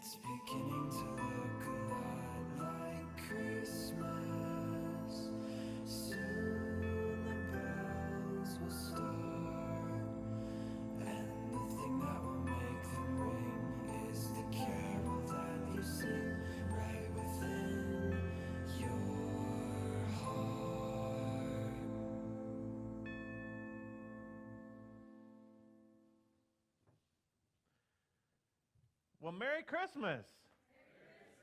It's beginning to look a lot like Christmas. Soon the bells will start, and the thing that will make them ring is the carol that you sing right within your heart. Well, Merry Christmas.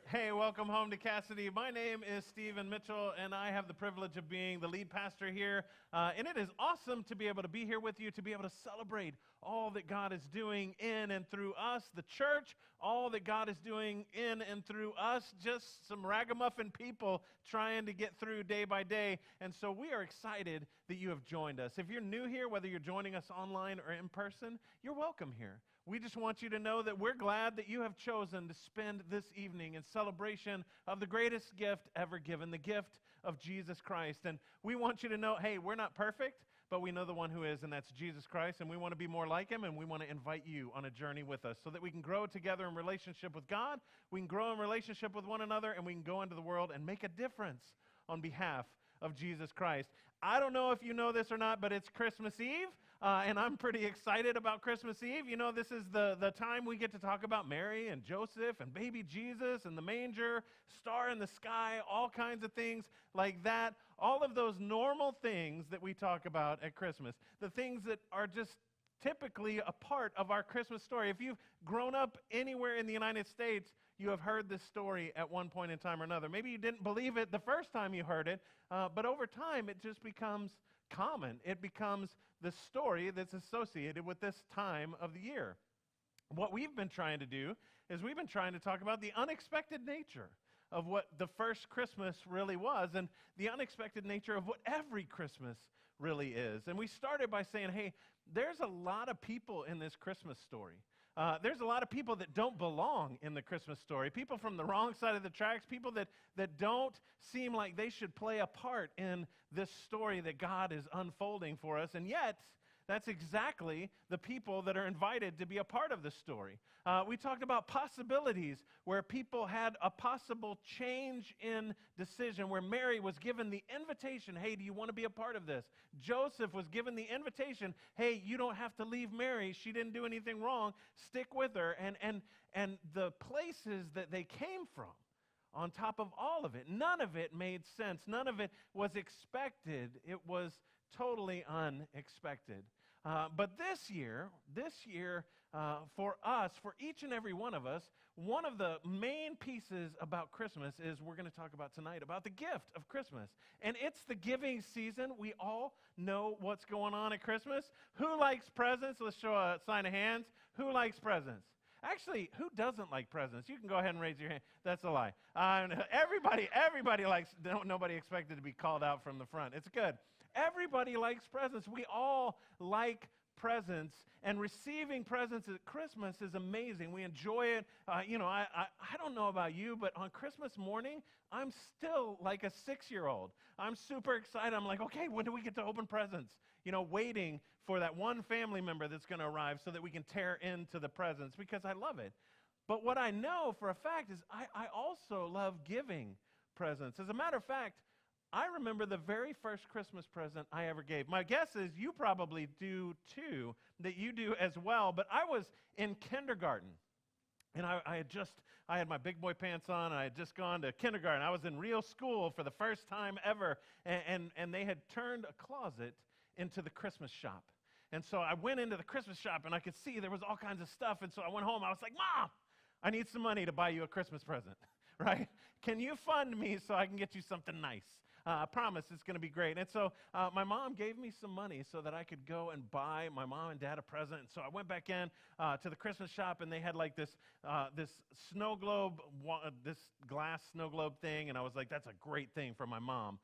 Hey, welcome home to Cassidy. My name is Stephen Mitchell, and I have the privilege of being the lead pastor here. And it is awesome to be able to be here with you, to be able to celebrate all that God is doing in and through us, the church, all that God is doing in and through us, just some ragamuffin people trying to get through day by day. And so we are excited that you have joined us. If you're new here, whether you're joining us online or in person, you're welcome here. We just want you to know that we're glad that you have chosen to spend this evening in celebration of the greatest gift ever given, the gift of Jesus Christ. And we want you to know, hey, we're not perfect, but we know the one who is, and that's Jesus Christ, and we want to be more like him, and we want to invite you on a journey with us so that we can grow together in relationship with God, we can grow in relationship with one another, and we can go into the world and make a difference on behalf of Jesus Christ. I don't know if you know this or not, but it's Christmas Eve, and I'm pretty excited about Christmas Eve. You know, this is the time we get to talk about Mary and Joseph and baby Jesus and the manger, star in the sky, all kinds of things like that. All of those normal things that we talk about at Christmas, the things that are just typically a part of our Christmas story. If you've grown up anywhere in the United States, you have heard this story at one point in time or another. Maybe you didn't believe it the first time you heard it, but over time it just becomes common. It becomes the story that's associated with this time of the year. What we've been trying to do is we've been trying to talk about the unexpected nature of what the first Christmas really was and the unexpected nature of what every Christmas really is. And we started by saying, hey, there's a lot of people in this Christmas story. There's a lot of people that don't belong in the Christmas story, people from the wrong side of the tracks, people that don't seem like they should play a part in this story that God is unfolding for us, and yet that's exactly the people that are invited to be a part of the story. We talked about possibilities where people had a possible change in decision, where Mary was given the invitation, hey, do you want to be a part of this? Joseph was given the invitation, hey, you don't have to leave Mary. She didn't do anything wrong. Stick with her. And the places that they came from, on top of all of it, none of it made sense. None of it was expected. It was totally unexpected. But this year, for us, for each and every one of us, one of the main pieces about Christmas is we're going to talk about tonight, about the gift of Christmas. And it's the giving season. We all know what's going on at Christmas. Who likes presents? Let's show a sign of hands. Who likes presents? Actually, who doesn't like presents? You can go ahead and raise your hand. That's a lie. Everybody likes, nobody expected to be called out from the front. It's good. Everybody likes presents. We all like presents, and receiving presents at Christmas is amazing. We enjoy it. I don't know about you, but on Christmas morning, I'm still like a 6-year-old. I'm super excited. I'm like, okay, when do we get to open presents? Waiting for that one family member that's going to arrive so that we can tear into the presents because I love it. But what I know for a fact is I also love giving presents. As a matter of fact, I remember the very first Christmas present I ever gave. My guess is you probably do too, that you do as well. But I was in kindergarten, and I had my big boy pants on, and I had just gone to kindergarten. I was in real school for the first time ever, and they had turned a closet into the Christmas shop. And so I went into the Christmas shop, and I could see there was all kinds of stuff. And so I went home. I was like, Mom, I need some money to buy you a Christmas present, right? Can you fund me so I can get you something nice? I promise it's going to be great. And so my mom gave me some money so that I could go and buy my mom and dad a present. And so I went back in to the Christmas shop, and they had like this snow globe, this glass snow globe thing. And I was like, that's a great thing for my mom.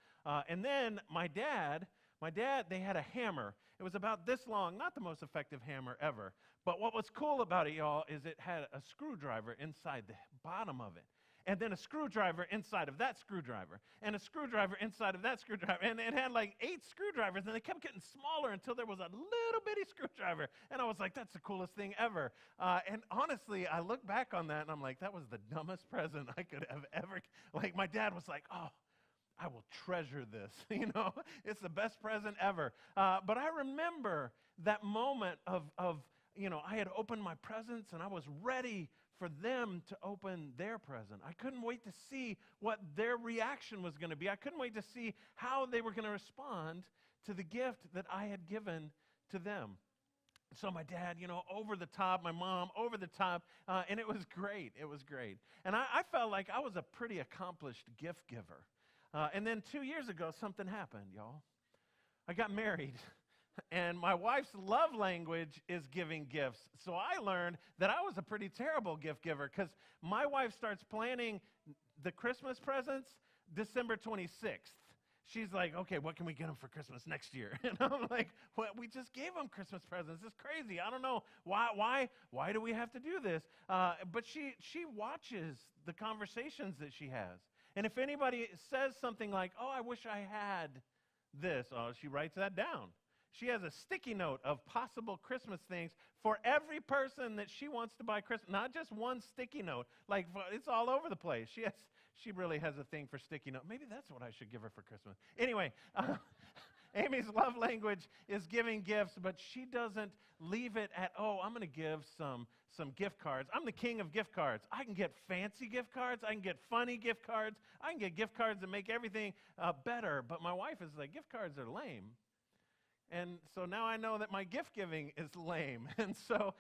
And then my dad, they had a hammer. It was about this long, not the most effective hammer ever. But what was cool about it, y'all, is it had a screwdriver inside the bottom of it. and then a screwdriver inside of that screwdriver, and a screwdriver inside of that screwdriver. And it had like 8 screwdrivers, and they kept getting smaller until there was a little bitty screwdriver. And I was like, that's the coolest thing ever. And honestly, I look back on that, and I'm like, that was the dumbest present I could have ever. Like, my dad was like, oh, I will treasure this. It's the best present ever. But I remember that moment of I had opened my presents, and I was ready for them to open their present. I couldn't wait to see what their reaction was going to be. I couldn't wait to see how they were going to respond to the gift that I had given to them. So my dad, over the top, my mom, over the top, and it was great. It was great. And I felt like I was a pretty accomplished gift giver. And then 2 years ago, something happened, y'all. I got married. And my wife's love language is giving gifts. So I learned that I was a pretty terrible gift giver because my wife starts planning the Christmas presents December 26th. She's like, okay, what can we get them for Christmas next year? And I'm like, well, we just gave them Christmas presents. It's crazy. I don't know. Why do we have to do this? But she watches the conversations that she has. And if anybody says something like, oh, I wish I had this, she writes that down. She has a sticky note of possible Christmas things for every person that she wants to buy Christmas. Not just one sticky note. Like, it's all over the place. She really has a thing for sticky note. Maybe that's what I should give her for Christmas. Anyway, Amy's love language is giving gifts, but she doesn't leave it at, I'm going to give some gift cards. I'm the king of gift cards. I can get fancy gift cards. I can get funny gift cards. I can get gift cards that make everything better. But my wife is like, gift cards are lame. And so now I know that my gift giving is lame. And so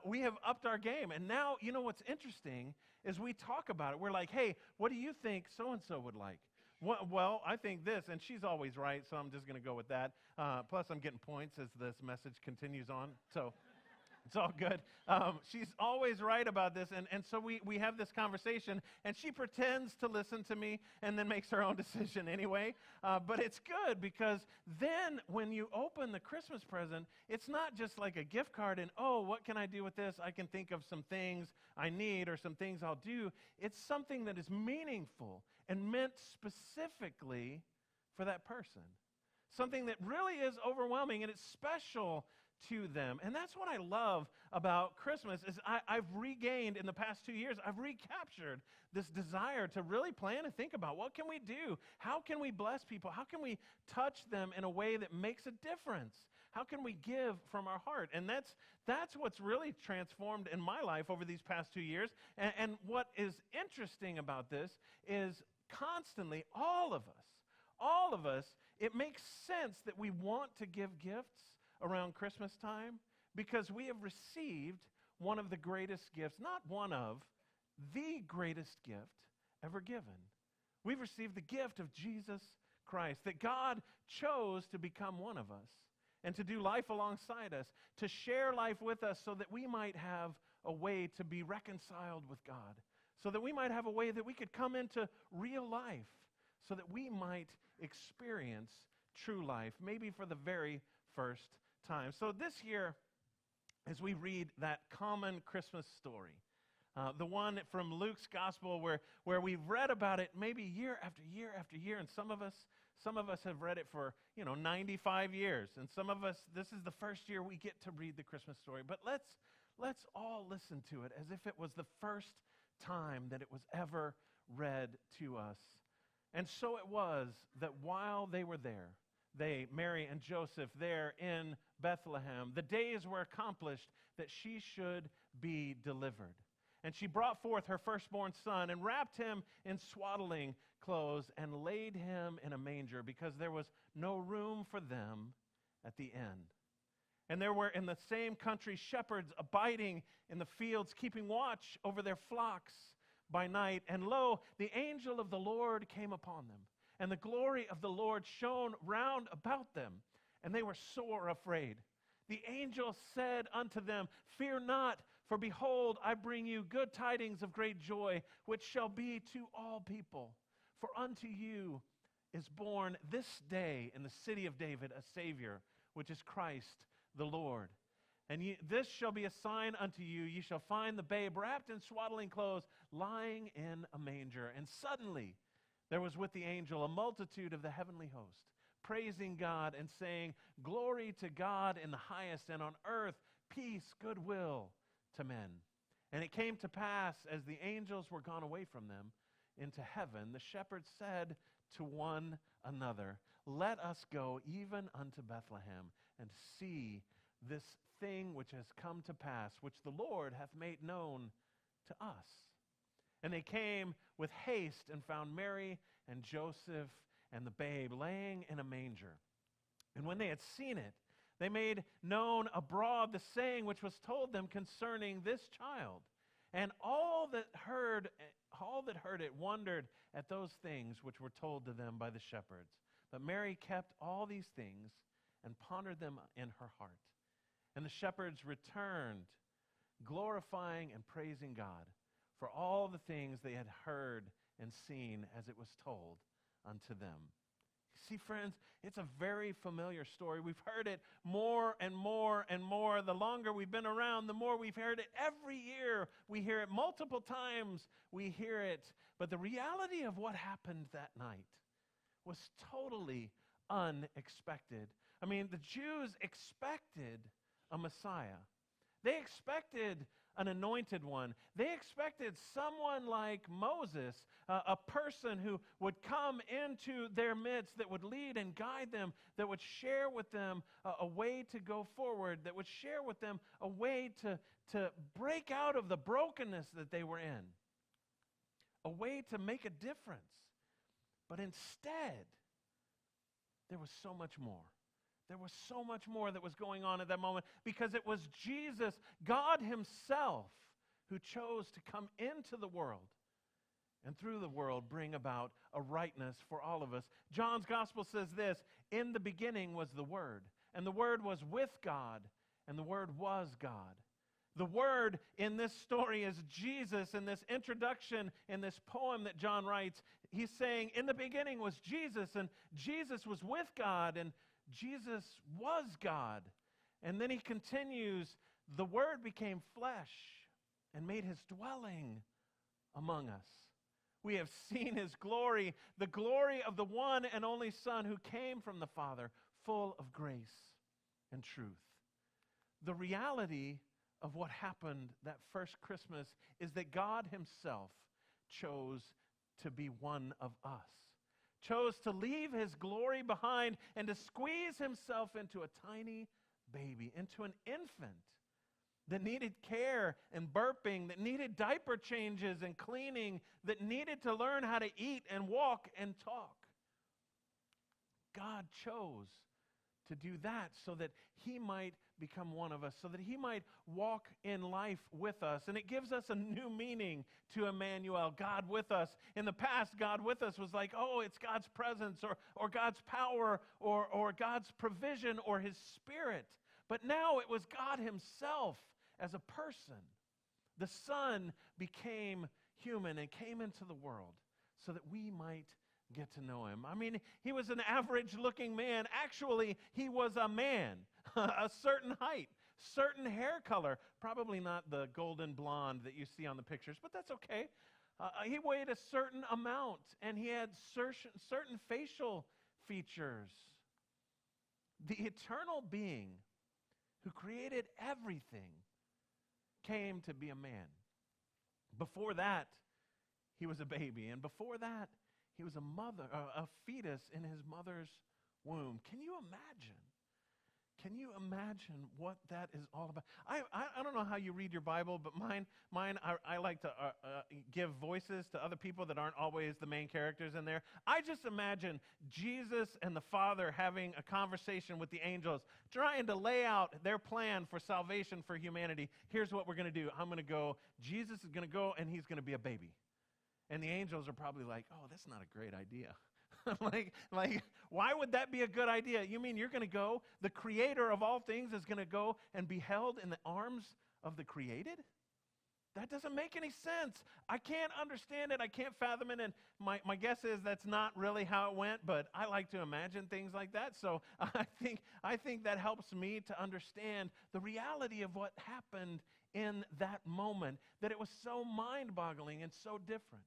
we have upped our game. And now, what's interesting is we talk about it. We're like, hey, what do you think so-and-so would like? Well, I think this. And she's always right, so I'm just going to go with that. Plus, I'm getting points as this message continues on. So it's all good. She's always right about this. And so we have this conversation, and she pretends to listen to me and then makes her own decision anyway. But it's good because then when you open the Christmas present, it's not just like a gift card and, what can I do with this? I can think of some things I need or some things I'll do. It's something that is meaningful and meant specifically for that person. Something that really is overwhelming, and it's special to them. And that's what I love about Christmas is I've regained in the past 2 years, I've recaptured this desire to really plan and think about what can we do? How can we bless people? How can we touch them in a way that makes a difference? How can we give from our heart? And that's what's really transformed in my life over these past 2 years. And what is interesting about this is constantly all of us, it makes sense that we want to give gifts around Christmas time because we have received one of the greatest gifts, not one of, the greatest gift ever given. We've received the gift of Jesus Christ, that God chose to become one of us and to do life alongside us, to share life with us so that we might have a way to be reconciled with God, so that we might have a way that we could come into real life, so that we might experience true life, maybe for the very first time. So this year, as we read that common Christmas story, the one from Luke's gospel where we've read about it maybe year after year after year, and some of us have read it for 95 years, and some of us, this is the first year we get to read the Christmas story. But let's all listen to it as if it was the first time that it was ever read to us. And so it was that while they were there, Mary and Joseph there in Bethlehem, the days were accomplished that she should be delivered. And she brought forth her firstborn son and wrapped him in swaddling clothes and laid him in a manger because there was no room for them at the inn. And there were in the same country shepherds abiding in the fields, keeping watch over their flocks by night. And lo, the angel of the Lord came upon them, and the glory of the Lord shone round about them, and they were sore afraid. The angel said unto them, Fear not, for behold, I bring you good tidings of great joy, which shall be to all people. For unto you is born this day in the city of David a Savior, which is Christ the Lord. And this shall be a sign unto you. Ye shall find the babe wrapped in swaddling clothes, lying in a manger. And suddenly there was with the angel a multitude of the heavenly host, praising God and saying, Glory to God in the highest, and on earth peace, goodwill to men. And it came to pass, as the angels were gone away from them into heaven, the shepherds said to one another, Let us go even unto Bethlehem, and see this thing which has come to pass, which the Lord hath made known to us. And they came with haste and found Mary and Joseph and the babe laying in a manger. And when they had seen it, they made known abroad the saying which was told them concerning this child. And all that heard it wondered at those things which were told to them by the shepherds. But Mary kept all these things and pondered them in her heart. And the shepherds returned, glorifying and praising God for all the things they had heard and seen as it was told unto them. See, friends, it's a very familiar story. We've heard it more and more and more. The longer we've been around, the more we've heard it. Every year we hear it multiple times. We hear it. But the reality of what happened that night was totally unexpected. I mean, the Jews expected a Messiah. They expected an anointed one. They expected someone like Moses, a person who would come into their midst, that would lead and guide them, that would share with them a way to go forward, that would share with them a way to break out of the brokenness that they were in, a way to make a difference. But instead, there was so much more. There was so much more that was going on at that moment, because it was Jesus, God himself, who chose to come into the world and through the world bring about a rightness for all of us. John's gospel says this, In the beginning was the Word, and the Word was with God, and the Word was God. The Word in this story is Jesus. In this introduction, in this poem that John writes, he's saying, in the beginning was Jesus, and Jesus was with God, and Jesus was God. And then he continues, the Word became flesh and made his dwelling among us. We have seen his glory, the glory of the one and only Son who came from the Father, full of grace and truth. The reality of what happened that first Christmas is that God himself chose to be one of us. Chose to leave his glory behind and to squeeze himself into a tiny baby, into an infant that needed care and burping, that needed diaper changes and cleaning, that needed to learn how to eat and walk and talk. God chose to do that so that he might become one of us, so that he might walk in life with us. And it gives us a new meaning to Emmanuel, God with us. In the past, God with us was like, oh, it's God's presence or God's power or God's provision or his Spirit. But now it was God himself as a person. The Son became human and came into the world so that we might get to know him. I mean, he was an average-looking man. Actually, he was a man, a certain height, certain hair color, probably not the golden blonde that you see on the pictures, but that's okay. He weighed a certain amount, and he had certain facial features. The eternal being who created everything came to be a man. Before that, he was a baby, and before that, he was a fetus in his mother's womb. Can you imagine? Can you imagine what that is all about? I don't know how you read your Bible, but mine I like to give voices to other people that aren't always the main characters in there. I just imagine Jesus and the Father having a conversation with the angels, trying to lay out their plan for salvation for humanity. Here's what we're going to do. I'm going to go. Jesus is going to go, and he's going to be a baby. And the angels are probably like, oh, that's not a great idea. like, why would that be a good idea? You mean you're going to go, the creator of all things is going to go and be held in the arms of the created? That doesn't make any sense. I can't understand it. I can't fathom it. And my guess is that's not really how it went, but I like to imagine things like that. So I think that helps me to understand the reality of what happened in that moment, that it was so mind-boggling and so different.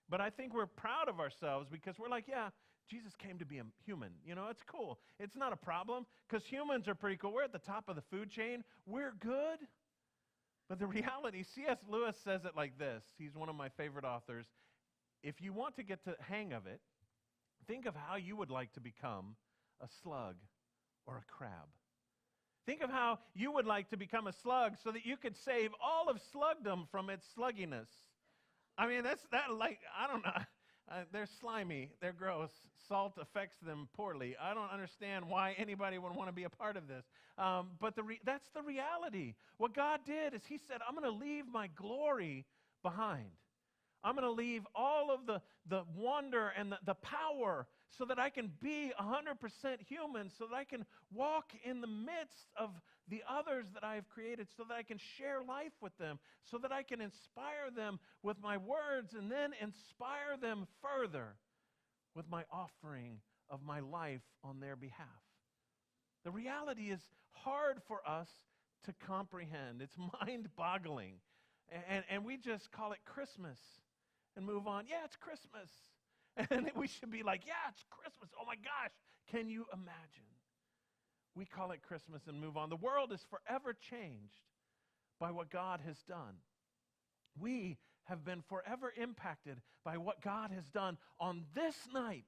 But I think we're proud of ourselves because we're like, yeah, Jesus came to be a human. You know, it's cool. It's not a problem because humans are pretty cool. We're at the top of the food chain. We're good. But the reality, C.S. Lewis says it like this. He's one of my favorite authors. If you want to get the hang of it, think of how you would like to become a slug or a crab. Think of how you would like to become a slug so that you could save all of slugdom from its slugginess. I mean, I don't know. They're slimy. They're gross. Salt affects them poorly. I don't understand why anybody would want to be a part of this. But that's the reality. What God did is he said, I'm going to leave my glory behind. I'm going to leave all of the wonder and the power so that I can be 100% human, so that I can walk in the midst of the others that I have created, so that I can share life with them, so that I can inspire them with my words and then inspire them further with my offering of my life on their behalf. The reality is hard for us to comprehend. It's mind-boggling. And we just call it Christmas and move on. Yeah, it's Christmas. And we should be like, yeah, it's Christmas. Oh my gosh, can you imagine? We call it Christmas and move on. The world is forever changed by what God has done. We have been forever impacted by what God has done on this night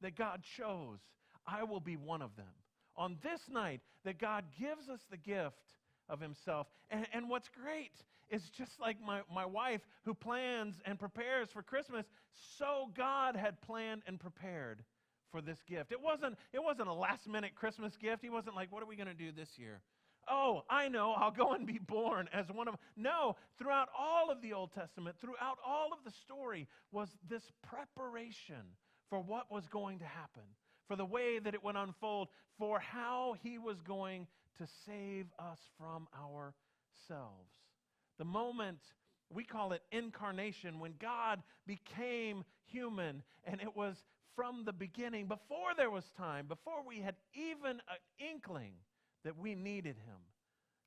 that God chose. I will be one of them. On this night that God gives us the gift of himself. And what's great is just like my wife who plans and prepares for Christmas, so God had planned and prepared for this gift. It wasn't a last-minute Christmas gift. He wasn't like, what are we going to do this year? Oh, I know, I'll go and be born as one of them. No, throughout all of the Old Testament, throughout all of the story was this preparation for what was going to happen, for the way that it would unfold, for how he was going to save us from ourselves. The moment, we call it incarnation, when God became human, and it was from the beginning, before there was time, before we had even an inkling that we needed him,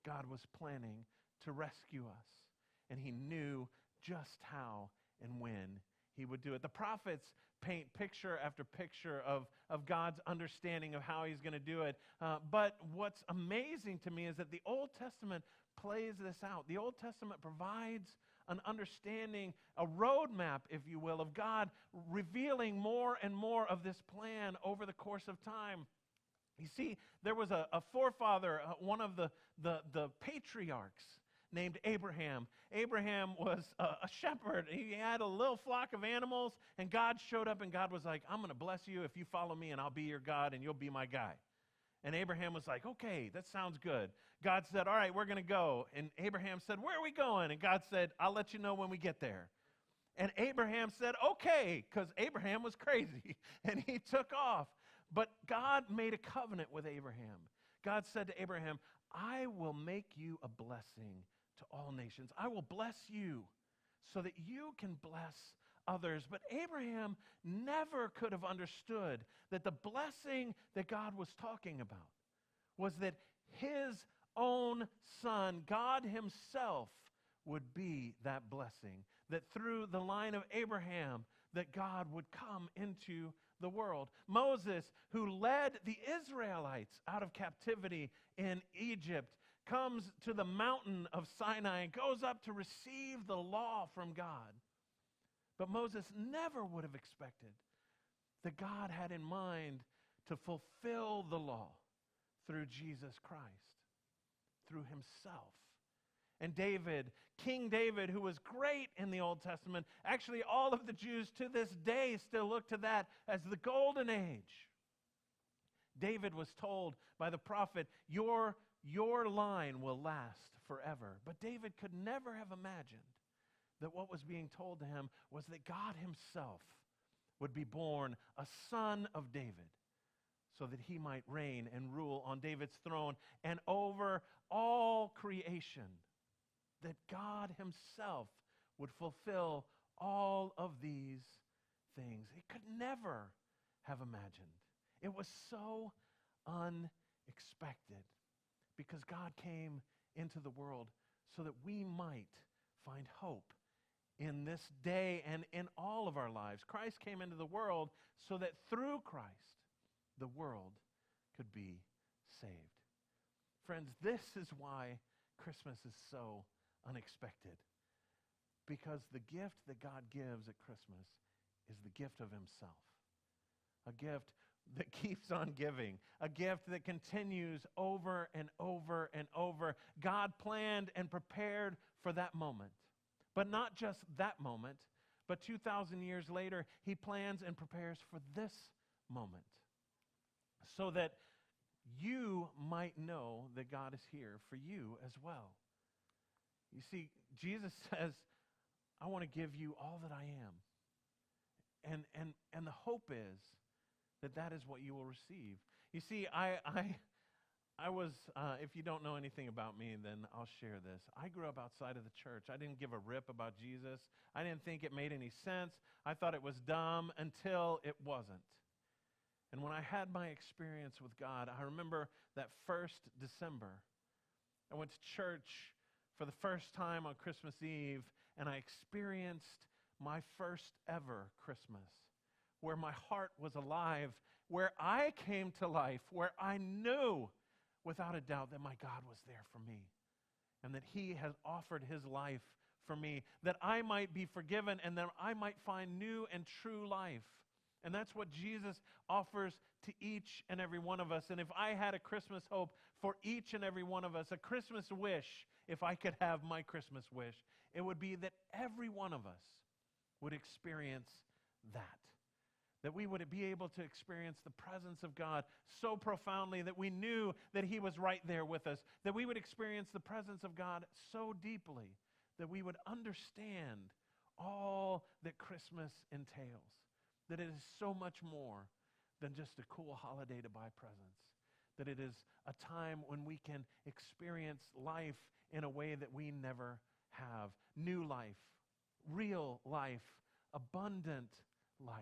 God was planning to rescue us, and he knew just how and when he would do it. The prophets paint picture after picture of God's understanding of how he's going to do it. But what's amazing to me is that the Old Testament plays this out. The Old Testament provides an understanding, a roadmap, if you will, of God revealing more and more of this plan over the course of time. You see, there was a forefather, one of the patriarchs, named Abraham. Abraham was a shepherd. He had a little flock of animals, and God showed up, and God was like, I'm going to bless you if you follow me, and I'll be your God, and you'll be my guy. And Abraham was like, okay, that sounds good. God said, all right, we're going to go. And Abraham said, where are we going? And God said, I'll let you know when we get there. And Abraham said, okay, because Abraham was crazy, and he took off. But God made a covenant with Abraham. God said to Abraham, I will make you a blessing to all nations. I will bless you so that you can bless others. But Abraham never could have understood that the blessing that God was talking about was that his own son, God himself, would be that blessing. That through the line of Abraham, that God would come into the world. Moses, who led the Israelites out of captivity in Egypt, comes to the mountain of Sinai and goes up to receive the law from God. But Moses never would have expected that God had in mind to fulfill the law through Jesus Christ, through himself. And David, King David, who was great in the Old Testament, actually all of the Jews to this day still look to that as the golden age. David was told by the prophet, your line will last forever. But David could never have imagined that what was being told to him was that God himself would be born a son of David so that he might reign and rule on David's throne and over all creation. that God himself would fulfill all of these things. He could never have imagined. It was so unexpected because God came into the world so that we might find hope in this day and in all of our lives. Christ came into the world so that through Christ, the world could be saved. Friends, this is why Christmas is so unexpected. Because the gift that God gives at Christmas is the gift of himself. A gift that keeps on giving. A gift that continues over and over and over. God planned and prepared for that moment. But not just that moment, but 2,000 years later, he plans and prepares for this moment. So that you might know that God is here for you as well. You see, Jesus says, I want to give you all that I am. And the hope is that that is what you will receive. You see, I was, if you don't know anything about me, then I'll share this. I grew up outside of the church. I didn't give a rip about Jesus. I didn't think it made any sense. I thought it was dumb until it wasn't. And when I had my experience with God, I remember that first December, I went to church for the first time on Christmas Eve, and I experienced my first ever Christmas, where my heart was alive, where I came to life, where I knew without a doubt that my God was there for me, and that he has offered his life for me, that I might be forgiven and that I might find new and true life. And that's what Jesus offers to each and every one of us. And if I had a Christmas hope for each and every one of us, a Christmas wish, if I could have my Christmas wish, it would be that every one of us would experience that. That we would be able to experience the presence of God so profoundly that we knew that he was right there with us. That we would experience the presence of God so deeply that we would understand all that Christmas entails. That it is so much more than just a cool holiday to buy presents. That it is a time when we can experience life in a way that we never have. New life, real life, abundant life.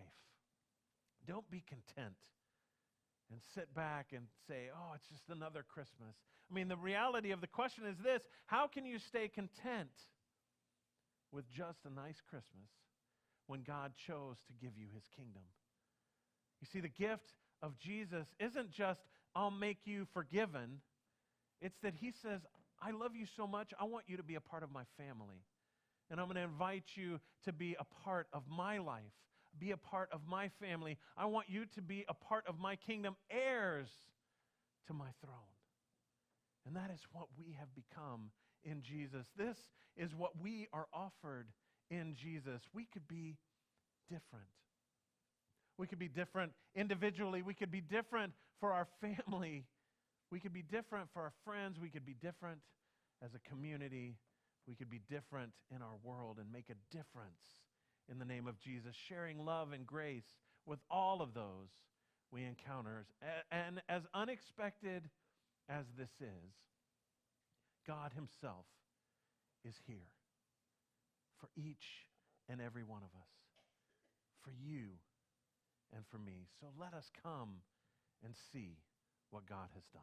Don't be content and sit back and say, oh, it's just another Christmas. I mean, the reality of the question is this: how can you stay content with just a nice Christmas when God chose to give you his kingdom? You see, the gift of Jesus isn't just, I'll make you forgiven. It's that he says, I love you so much, I want you to be a part of my family. And I'm going to invite you to be a part of my life, be a part of my family. I want you to be a part of my kingdom, heirs to my throne. And that is what we have become in Jesus. This is what we are offered in Jesus. We could be different. We could be different individually. We could be different for our family. We could be different for our friends. We could be different as a community. We could be different in our world and make a difference in the name of Jesus, sharing love and grace with all of those we encounter. And as unexpected as this is, God himself is here for each and every one of us, for you and for me. So let us come and see what God has done.